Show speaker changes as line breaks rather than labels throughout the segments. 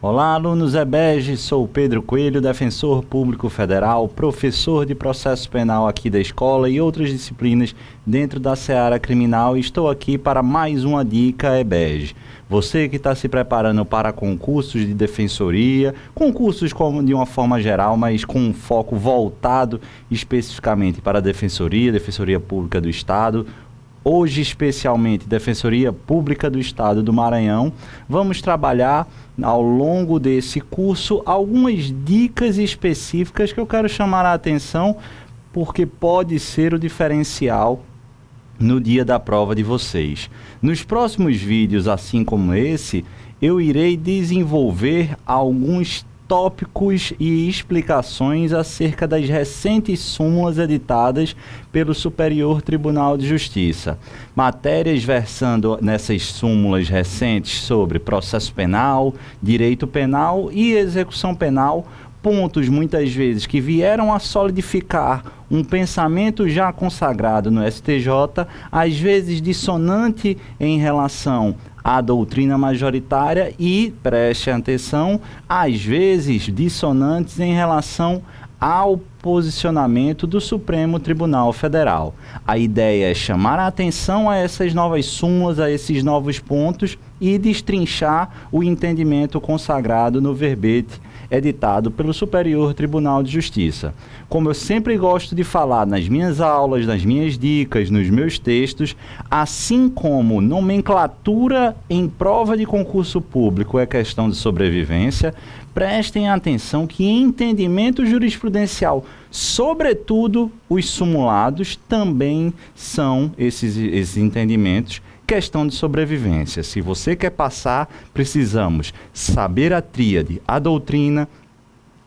Olá, alunos EBEG, sou o Pedro Coelho, defensor público federal, professor de processo penal aqui da escola e outras disciplinas dentro da seara criminal, e estou aqui para mais uma dica EBEG. Você que está se preparando para concursos de defensoria, concursos como de uma forma geral, mas com um foco voltado especificamente para a Defensoria Pública do Estado, hoje especialmente Defensoria Pública do Estado do Maranhão, vamos trabalhar ao longo desse curso algumas dicas específicas que eu quero chamar a atenção porque pode ser o diferencial no dia da prova de vocês. Nos próximos vídeos, assim como esse, eu irei desenvolver alguns tópicos e explicações acerca das recentes súmulas editadas pelo Superior Tribunal de Justiça. Matérias versando nessas súmulas recentes sobre processo penal, direito penal e execução penal, pontos muitas vezes que vieram a solidificar um pensamento já consagrado no STJ, às vezes dissonante em relação à doutrina majoritária e, preste atenção, às vezes dissonantes em relação ao posicionamento do Supremo Tribunal Federal. A ideia é chamar a atenção a essas novas súmulas, a esses novos pontos e destrinchar o entendimento consagrado no verbete editado pelo Superior Tribunal de Justiça. Como eu sempre gosto de falar nas minhas aulas, nas minhas dicas, nos meus textos, assim como nomenclatura em prova de concurso público é questão de sobrevivência, prestem atenção que em entendimento jurisprudencial, sobretudo os simulados, também são esses entendimentos questão de sobrevivência. Se você quer passar, precisamos saber a tríade, a doutrina,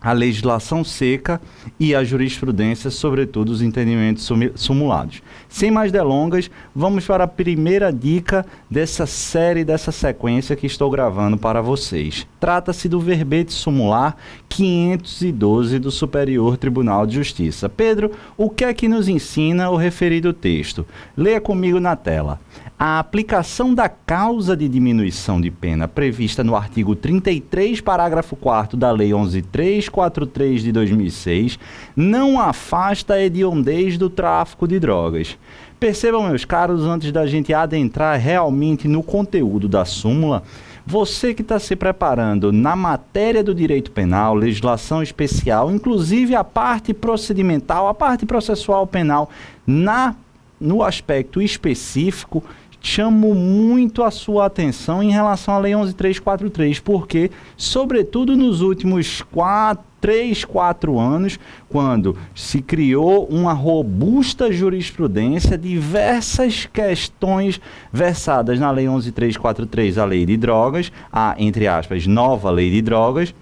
a legislação seca e a jurisprudência, sobretudo os entendimentos simulados. Sem mais delongas, vamos para a primeira dica dessa série, dessa sequência que estou gravando para vocês. Trata-se do verbete simular 512 do Superior Tribunal de Justiça. Pedro, o que é que nos ensina o referido texto? Leia comigo na tela. A aplicação da causa de diminuição de pena prevista no artigo 33, parágrafo 4º da Lei 11.343 de 2006 não afasta a hediondez do tráfico de drogas. Percebam, meus caros, antes da gente adentrar realmente no conteúdo da súmula, você que está se preparando na matéria do direito penal, legislação especial, inclusive a parte procedimental, a parte processual penal, no aspecto específico, chamo muito a sua atenção em relação à Lei 11.343, porque, sobretudo nos últimos 3, 4 anos, quando se criou uma robusta jurisprudência, diversas questões versadas na Lei 11.343, a Lei de Drogas, a, entre aspas, nova Lei de Drogas,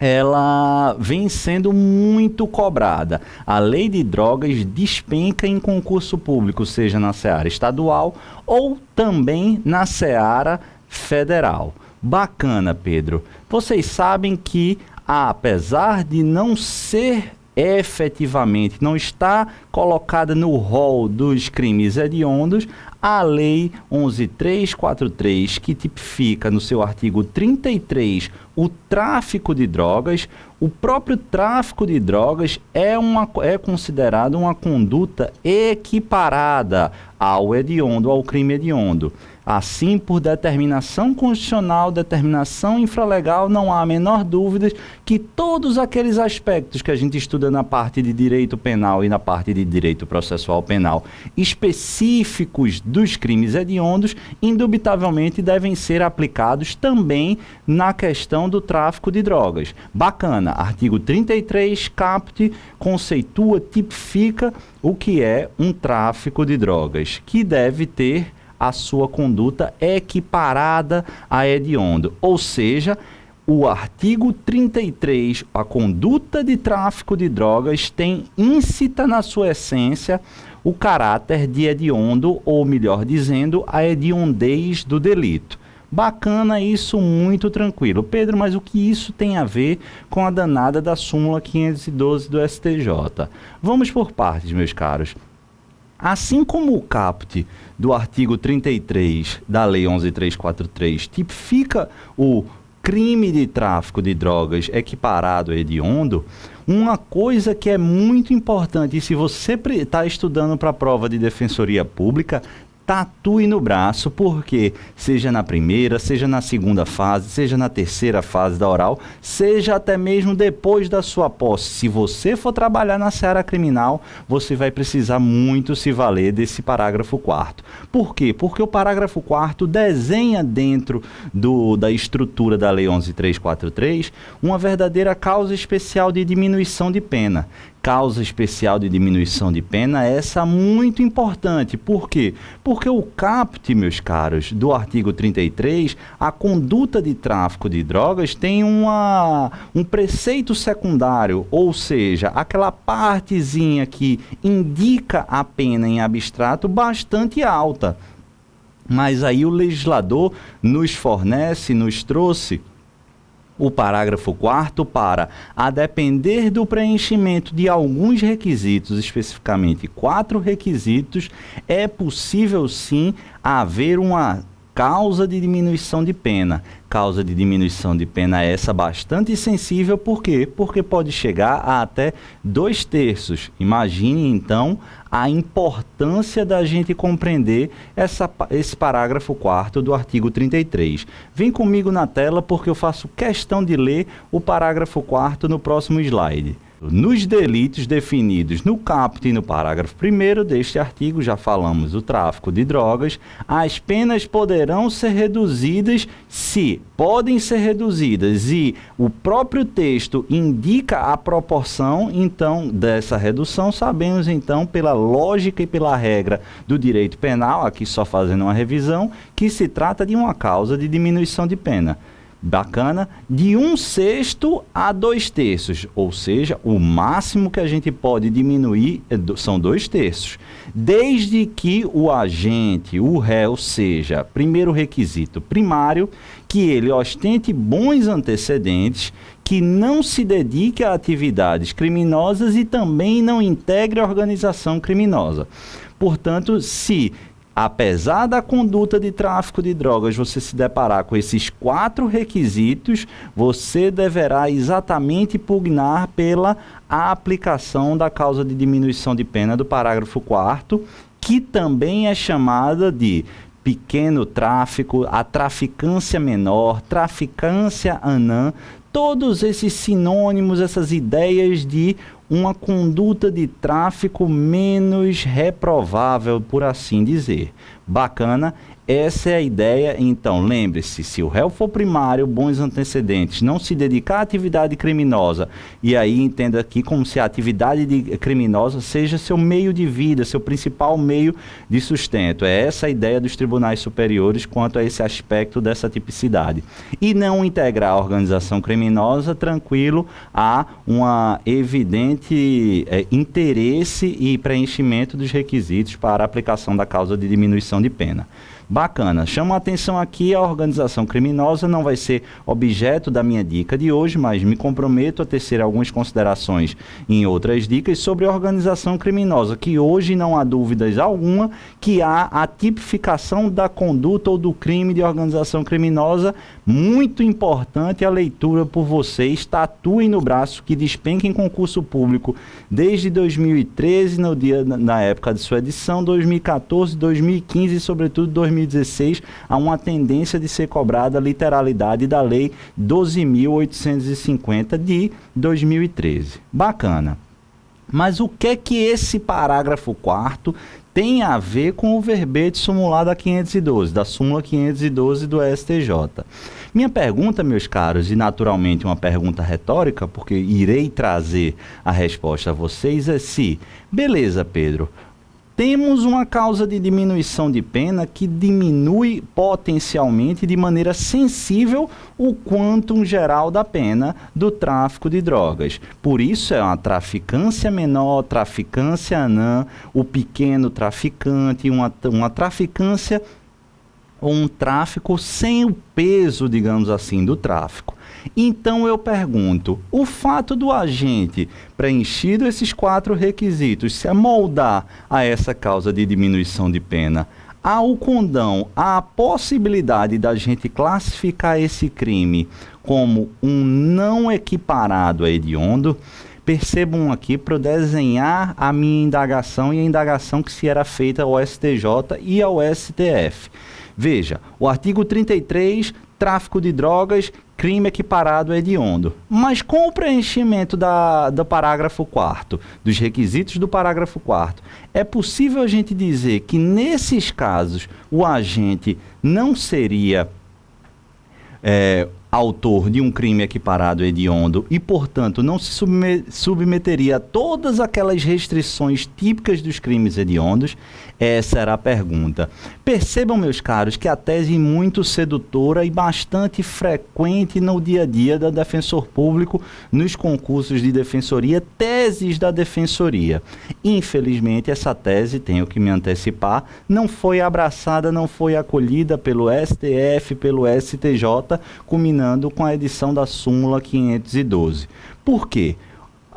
ela vem sendo muito cobrada. A lei de drogas despenca em concurso público, seja na seara estadual ou também na seara federal. Bacana, Pedro. Vocês sabem que, apesar de não ser efetivamente, não está colocada no rol dos crimes hediondos, a Lei 11.343, que tipifica no seu artigo 33 o tráfico de drogas, o próprio tráfico de drogas é considerado uma conduta equiparada ao hediondo, ao crime hediondo. Assim, por determinação constitucional, determinação infralegal, não há a menor dúvida que todos aqueles aspectos que a gente estuda na parte de direito penal e na parte de direito processual penal, específicos dos crimes hediondos, indubitavelmente devem ser aplicados também na questão do tráfico de drogas. Bacana, artigo 33, caput, conceitua, tipifica o que é um tráfico de drogas, que deve ter a sua conduta equiparada a hediondo, ou seja, o artigo 33, a conduta de tráfico de drogas, tem íncita na sua essência o caráter de hediondo, ou melhor dizendo, a hediondez do delito. Bacana isso, muito tranquilo. Pedro, mas o que isso tem a ver com a danada da súmula 512 do STJ? Vamos por partes, meus caros. Assim como o caput do artigo 33 da Lei 11.343 tipifica o crime de tráfico de drogas equiparado a hediondo, uma coisa que é muito importante, e se você está estudando para a prova de defensoria pública, tatue no braço, porque seja na primeira, seja na segunda fase, seja na terceira fase da oral, seja até mesmo depois da sua posse, se você for trabalhar na seara criminal, você vai precisar muito se valer desse parágrafo 4º. Por quê? Porque o parágrafo 4º desenha dentro da estrutura da Lei 11.343 uma verdadeira causa especial de diminuição de pena. Causa especial de diminuição de pena, essa muito importante. Por quê? Porque o caput, meus caros, do artigo 33, a conduta de tráfico de drogas tem um preceito secundário, ou seja, aquela partezinha que indica a pena em abstrato bastante alta. Mas aí o legislador nos trouxe o parágrafo 4º para, a depender do preenchimento de alguns requisitos, especificamente 4 requisitos, é possível sim haver uma causa de diminuição de pena. Causa de diminuição de pena essa bastante sensível, por quê? Porque pode chegar a até 2/3. Imagine então a importância da gente compreender esse parágrafo 4º do artigo 33. Vem comigo na tela porque eu faço questão de ler o parágrafo 4º no próximo slide. Nos delitos definidos no caput e no parágrafo 1º deste artigo, já falamos do tráfico de drogas, as penas poderão ser reduzidas podem ser reduzidas e o próprio texto indica a proporção, então, dessa redução. Sabemos, então, pela lógica e pela regra do direito penal, aqui só fazendo uma revisão, que se trata de uma causa de diminuição de pena. Bacana, de 1/6 a 2/3, ou seja, o máximo que a gente pode diminuir são 2/3, desde que o agente, o réu, seja, primeiro requisito primário, que ele ostente bons antecedentes, que não se dedique a atividades criminosas e também não integre a organização criminosa. Portanto, apesar da conduta de tráfico de drogas, você se deparar com esses 4 requisitos, você deverá exatamente pugnar pela aplicação da causa de diminuição de pena do parágrafo 4º, que também é chamada de pequeno tráfico, a traficância menor, traficância anã, todos esses sinônimos, essas ideias de uma conduta de tráfico menos reprovável, por assim dizer. Bacana? Essa é a ideia. Então, lembre-se, se o réu for primário, bons antecedentes, não se dedicar à atividade criminosa, e aí entenda aqui como se a atividade criminosa seja seu meio de vida, seu principal meio de sustento. É essa a ideia dos tribunais superiores quanto a esse aspecto dessa tipicidade. E não integrar a organização criminosa, tranquilo, há uma evidente interesse e preenchimento dos requisitos para a aplicação da causa de diminuição de pena. Bacana, chama a atenção aqui, a organização criminosa não vai ser objeto da minha dica de hoje, mas me comprometo a tecer algumas considerações em outras dicas sobre a organização criminosa, que hoje não há dúvidas alguma que há a tipificação da conduta ou do crime de organização criminosa. Muito importante a leitura por vocês, tatuem no braço, que despenca em concurso público desde 2013, na época de sua edição, 2014, 2015 e sobretudo 2016, há uma tendência de ser cobrada a literalidade da Lei 12.850 de 2013. Bacana. Mas o que é que esse parágrafo 4º tem a ver com o verbete sumulado a 512, da súmula 512 do STJ? Minha pergunta, meus caros, e naturalmente uma pergunta retórica, porque irei trazer a resposta a vocês, é beleza, Pedro, temos uma causa de diminuição de pena que diminui potencialmente de maneira sensível o quantum geral da pena do tráfico de drogas. Por isso é uma traficância menor, traficância anã, o pequeno traficante, uma traficância um tráfico sem o peso, digamos assim, do tráfico. Então eu pergunto, o fato do agente, preenchido esses 4 requisitos, se amoldar a essa causa de diminuição de pena, há o condão, há a possibilidade da gente classificar esse crime como um não equiparado a hediondo? Percebam aqui para eu desenhar a minha indagação e a indagação que se era feita ao STJ e ao STF. Veja, o artigo 33, tráfico de drogas, crime equiparado a hediondo. Mas com o preenchimento do parágrafo 4º, dos requisitos do parágrafo 4º, é possível a gente dizer que nesses casos o agente não seria autor de um crime equiparado a hediondo e, portanto, não se submeteria a todas aquelas restrições típicas dos crimes hediondos? Essa era a pergunta. Percebam, meus caros, que a tese é muito sedutora e bastante frequente no dia a dia da defensor público nos concursos de defensoria, teses da defensoria. Infelizmente, essa tese, tenho que me antecipar, não foi abraçada, não foi acolhida pelo STF, pelo STJ, culminando com a edição da súmula 512. Por quê?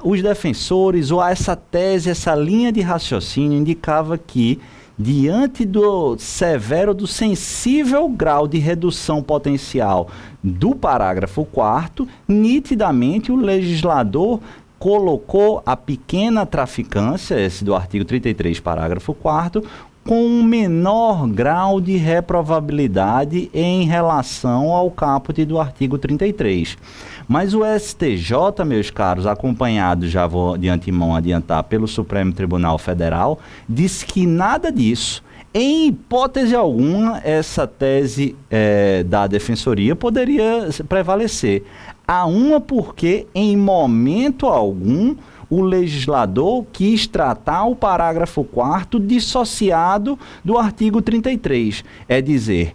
Os defensores, ou essa tese, essa linha de raciocínio indicava que, diante do severo, do sensível grau de redução potencial do parágrafo 4º, nitidamente o legislador colocou a pequena traficância, esse do artigo 33, parágrafo 4º, com um menor grau de reprovabilidade em relação ao caput do artigo 33. Mas o STJ, meus caros, acompanhado, já vou de antemão adiantar, pelo Supremo Tribunal Federal, disse que nada disso, em hipótese alguma, essa tese da defensoria poderia prevalecer. Há uma porque, em momento algum, o legislador quis tratar o parágrafo 4º dissociado do artigo 33. É dizer,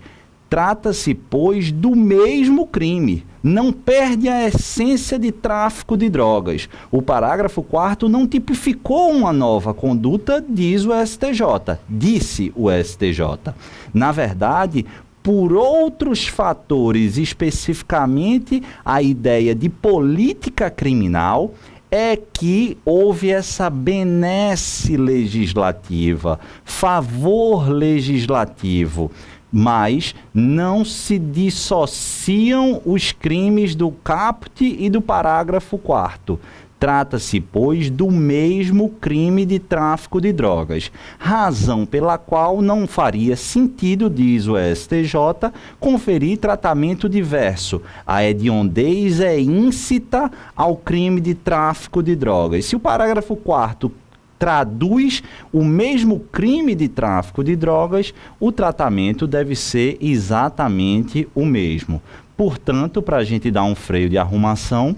trata-se, pois, do mesmo crime. Não perde a essência de tráfico de drogas. O parágrafo 4º não tipificou uma nova conduta, diz o STJ. Disse o STJ. Na verdade, por outros fatores, especificamente a ideia de política criminal, é que houve essa benesse legislativa, favor legislativo, mas não se dissociam os crimes do caput e do parágrafo 4º. Trata-se, pois, do mesmo crime de tráfico de drogas, razão pela qual não faria sentido, diz o STJ, conferir tratamento diverso. A hediondez é íncita ao crime de tráfico de drogas. Se o parágrafo 4º traduz o mesmo crime de tráfico de drogas, o tratamento deve ser exatamente o mesmo. Portanto, para a gente dar um freio de arrumação,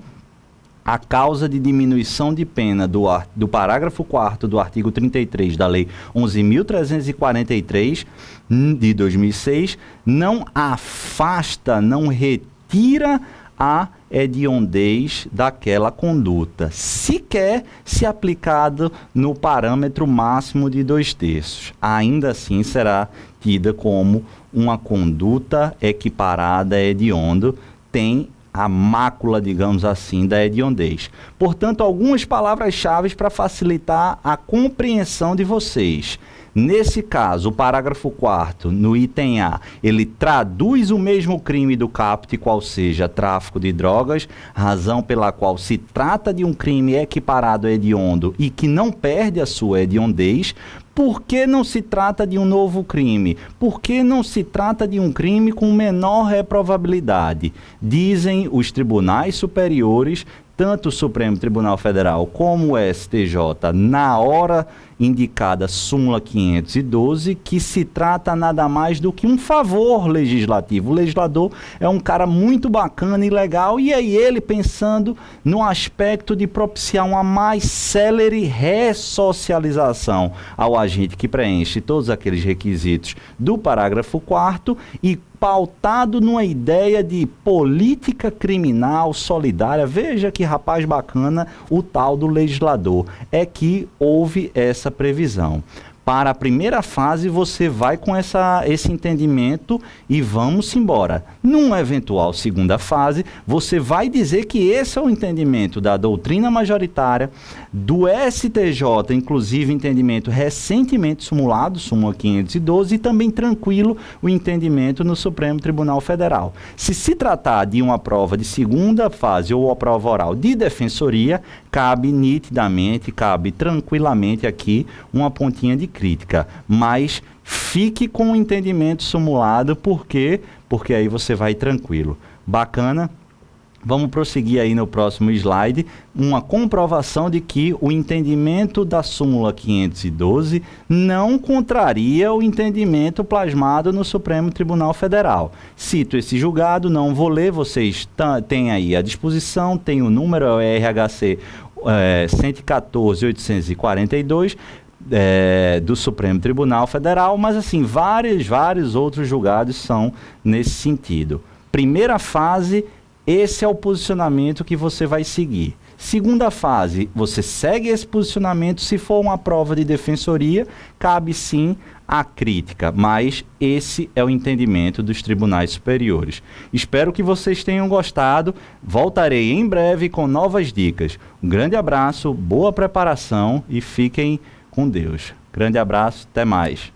a causa de diminuição de pena do parágrafo 4º do artigo 33 da Lei 11.343 de 2006 não afasta, não retira a hediondez daquela conduta, sequer se aplicado no parâmetro máximo de 2/3. Ainda assim será tida como uma conduta equiparada a hediondo, tem a mácula, digamos assim, da hediondez. Portanto, algumas palavras-chave para facilitar a compreensão de vocês. Nesse caso, o parágrafo 4º, no item A, ele traduz o mesmo crime do caput, qual seja tráfico de drogas, razão pela qual se trata de um crime equiparado a hediondo e que não perde a sua hediondez. Por que não se trata de um novo crime? Por que não se trata de um crime com menor reprovabilidade? Dizem os tribunais superiores, tanto o Supremo Tribunal Federal como o STJ, na hora indicada súmula 512, que se trata nada mais do que um favor legislativo. O legislador é um cara muito bacana e legal, e aí ele pensando no aspecto de propiciar uma mais célere ressocialização ao agente que preenche todos aqueles requisitos do parágrafo 4º e pautado numa ideia de política criminal solidária. Veja que rapaz bacana o tal do legislador. É que houve essa previsão. Para a primeira fase, você vai com esse entendimento e vamos embora. Numa eventual segunda fase, você vai dizer que esse é o entendimento da doutrina majoritária, do STJ, inclusive entendimento recentemente simulado, súmula 512, e também tranquilo o entendimento no Supremo Tribunal Federal. Se tratar de uma prova de segunda fase ou a prova oral de defensoria, cabe nitidamente, cabe tranquilamente aqui uma pontinha de crítica, mas fique com o entendimento simulado, por quê? Porque aí você vai tranquilo. Bacana? Vamos prosseguir aí no próximo slide, uma comprovação de que o entendimento da súmula 512 não contraria o entendimento plasmado no Supremo Tribunal Federal. Cito esse julgado, não vou ler, vocês têm aí à disposição, tem o número, é o RHC 114.842, do Supremo Tribunal Federal, mas assim, vários outros julgados são nesse sentido. Primeira fase, esse é o posicionamento que você vai seguir. Segunda fase, você segue esse posicionamento. Se for uma prova de defensoria, cabe sim a crítica, mas esse é o entendimento dos tribunais superiores. Espero que vocês tenham gostado. Voltarei em breve com novas dicas. Um grande abraço, boa preparação e fiquem com Deus. Grande abraço, até mais.